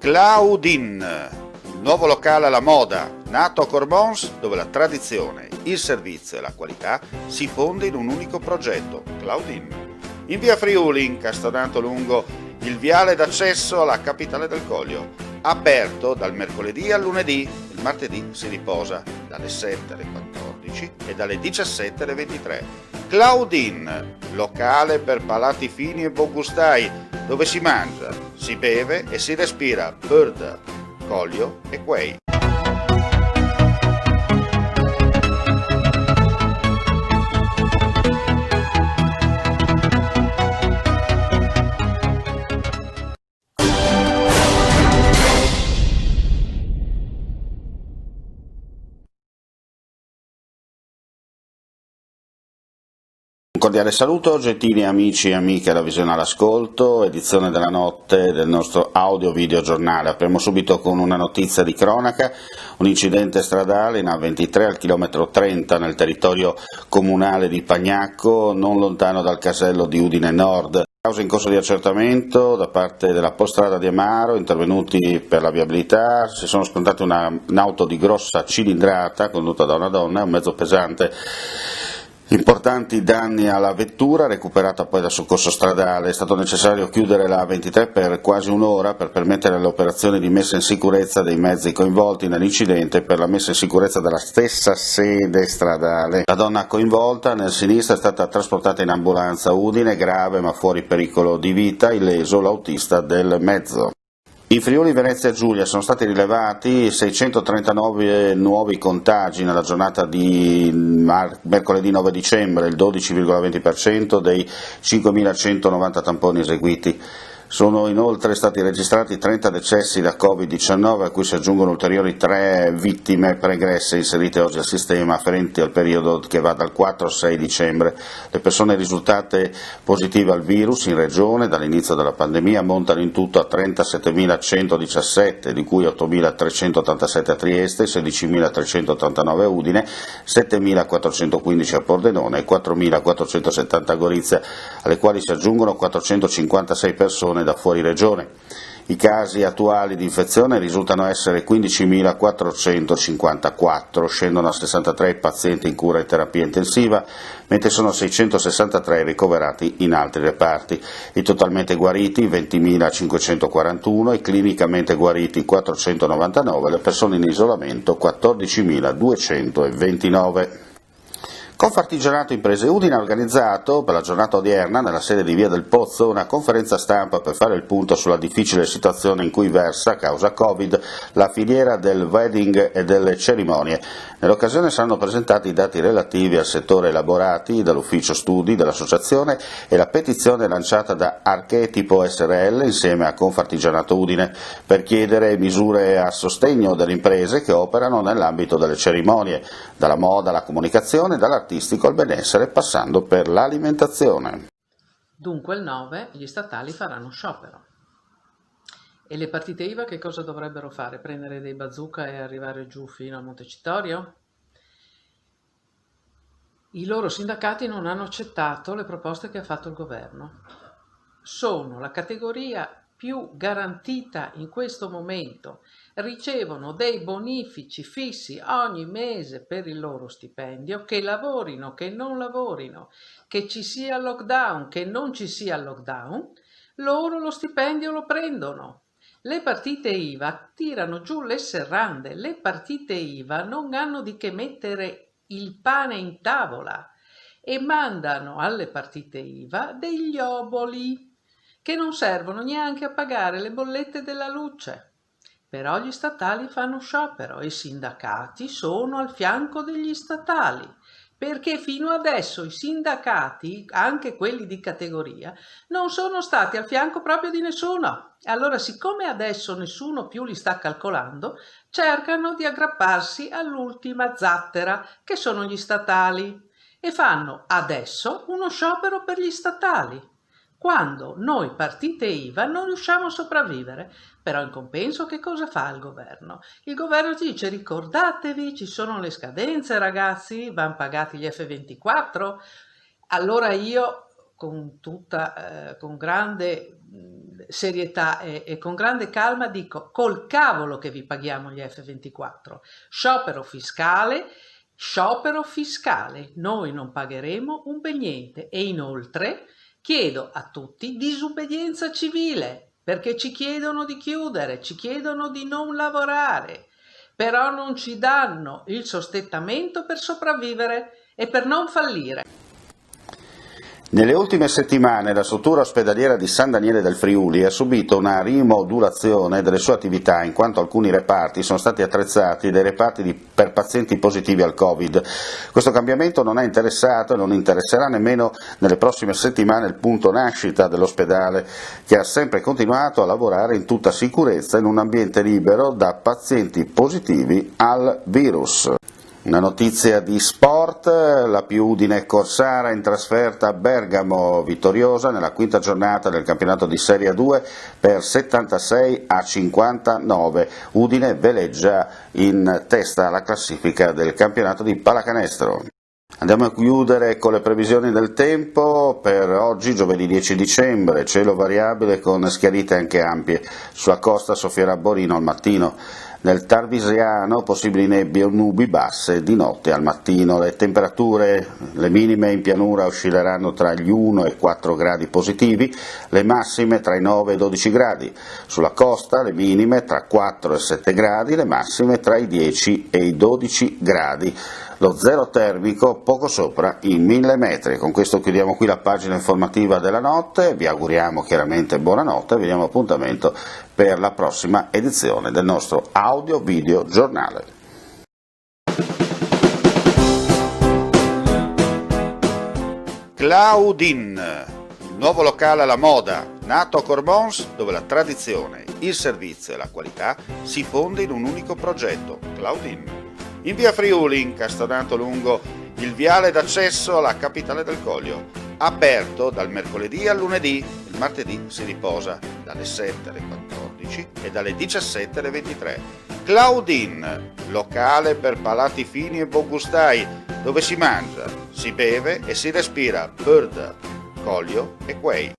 Claudine, il nuovo locale alla moda, nato a Cormons, dove la tradizione, il servizio e la qualità si fonde in un unico progetto, Claudine. In via Friuli, incastonato lungo il viale d'accesso alla capitale del Coglio, aperto dal mercoledì al lunedì, il martedì si riposa dalle 7 alle 14 e dalle 17 alle 23. Claudine, locale per palati fini e buongustai, dove si mangia, si beve e si respira Bird, Coglio e Quay. Un cordiale saluto, gentili amici e amiche della Visione all'Ascolto, edizione della notte del nostro audio-video giornale. Apriamo subito con una notizia di cronaca, un incidente stradale in A23 al chilometro 30 nel territorio comunale di Pagnacco, non lontano dal casello di Udine Nord. Causa in corso di accertamento da parte della Poststrada di Amaro, intervenuti per la viabilità, si sono scontati un'auto di grossa cilindrata condotta da una donna e un mezzo pesante. Importanti danni alla vettura, recuperata poi dal soccorso stradale. È stato necessario chiudere la A23 per quasi un'ora per permettere le operazioni di messa in sicurezza dei mezzi coinvolti nell'incidente e per la messa in sicurezza della stessa sede stradale. La donna coinvolta nel sinistro è stata trasportata in ambulanza a Udine, grave ma fuori pericolo di vita, illeso l'autista del mezzo. In Friuli Venezia Giulia sono stati rilevati 639 nuovi contagi nella giornata di mercoledì 9 dicembre, il 12,20% dei 5.190 tamponi eseguiti. Sono inoltre stati registrati 30 decessi da Covid-19, a cui si aggiungono ulteriori 3 vittime pregresse inserite oggi al sistema, afferenti al periodo che va dal 4 al 6 dicembre. Le persone risultate positive al virus in regione dall'inizio della pandemia montano in tutto a 37.117, di cui 8.387 a Trieste, 16.389 a Udine, 7.415 a Pordenone e 4.470 a Gorizia, alle quali si aggiungono 456 persone da fuori regione. I casi attuali di infezione risultano essere 15.454, scendono a 63 i pazienti in cura e terapia intensiva, mentre sono 663 ricoverati in altri reparti. I totalmente guariti 20.541, i clinicamente guariti 499, le persone in isolamento 14.229. Confartigianato Imprese Udine ha organizzato per la giornata odierna, nella sede di Via del Pozzo, una conferenza stampa per fare il punto sulla difficile situazione in cui versa, a causa Covid, la filiera del wedding e delle cerimonie. Nell'occasione saranno presentati i dati relativi al settore elaborati dall'ufficio studi dell'associazione e la petizione lanciata da Archetipo SRL insieme a Confartigianato Udine per chiedere misure a sostegno delle imprese che operano nell'ambito delle cerimonie, dalla moda alla comunicazione, dall'artistico al benessere, passando per l'alimentazione. Dunque il 9 gli statali faranno sciopero. E le partite IVA che cosa dovrebbero fare? Prendere dei bazooka e arrivare giù fino a Montecitorio? I loro sindacati non hanno accettato le proposte che ha fatto il governo. Sono la categoria più garantita in questo momento, ricevono dei bonifici fissi ogni mese per il loro stipendio, che lavorino, che non lavorino, che ci sia lockdown, che non ci sia lockdown, loro lo stipendio lo prendono. Le partite IVA tirano giù le serrande, le partite IVA non hanno di che mettere il pane in tavola e mandano alle partite IVA degli oboli che non servono neanche a pagare le bollette della luce. Però gli statali fanno sciopero e i sindacati sono al fianco degli statali, perché fino adesso i sindacati, anche quelli di categoria, non sono stati al fianco proprio di nessuno. Allora, siccome adesso nessuno più li sta calcolando, cercano di aggrapparsi all'ultima zattera, che sono gli statali, e fanno adesso uno sciopero per gli statali, quando noi partite IVA non riusciamo a sopravvivere. Però in compenso che cosa fa il governo? Il governo dice: ricordatevi, ci sono le scadenze ragazzi, vanno pagati gli F24. Allora io con grande serietà e con grande calma dico: col cavolo che vi paghiamo gli F24, sciopero fiscale, noi non pagheremo un bel niente. E inoltre chiedo a tutti disobbedienza civile, perché ci chiedono di chiudere, ci chiedono di non lavorare, però non ci danno il sostentamento per sopravvivere e per non fallire. Nelle ultime settimane la struttura ospedaliera di San Daniele del Friuli ha subito una rimodulazione delle sue attività, in quanto alcuni reparti sono stati attrezzati dei reparti per pazienti positivi al Covid. Questo cambiamento non ha interessato e non interesserà nemmeno nelle prossime settimane il punto nascita dell'ospedale, che ha sempre continuato a lavorare in tutta sicurezza in un ambiente libero da pazienti positivi al virus. Una notizia di sport: la Udine Corsara in trasferta a Bergamo, vittoriosa nella quinta giornata del campionato di Serie 2 per 76-59. Udine veleggia in testa alla classifica del campionato di pallacanestro. Andiamo a chiudere con le previsioni del tempo per oggi, giovedì 10 dicembre, cielo variabile con schiarite anche ampie, sulla costa soffierà Borino al mattino. Nel Tarvisiano possibili nebbie o nubi basse di notte al mattino. Le temperature, le minime in pianura oscilleranno tra gli 1 e i 4 gradi positivi, le massime tra i 9 e i 12 gradi. Sulla costa le minime tra 4 e 7 gradi, le massime tra i 10 e i 12 gradi. Lo zero termico poco sopra i 1000 metri. Con questo chiudiamo qui la pagina informativa della notte, vi auguriamo chiaramente buonanotte e vi diamo appuntamento per la prossima edizione del nostro audio video giornale. Claudin, il nuovo locale alla moda, nato a Cormons, dove la tradizione, il servizio e la qualità si fonde in un unico progetto, Claudin. In via Friuli, incastonato lungo il viale d'accesso alla capitale del Coglio, aperto dal mercoledì al lunedì, il martedì si riposa dalle 7 alle 14 e dalle 17 alle 23. Claudin, locale per palati fini e buongustai, dove si mangia, si beve e si respira Bird, Coglio e Quay.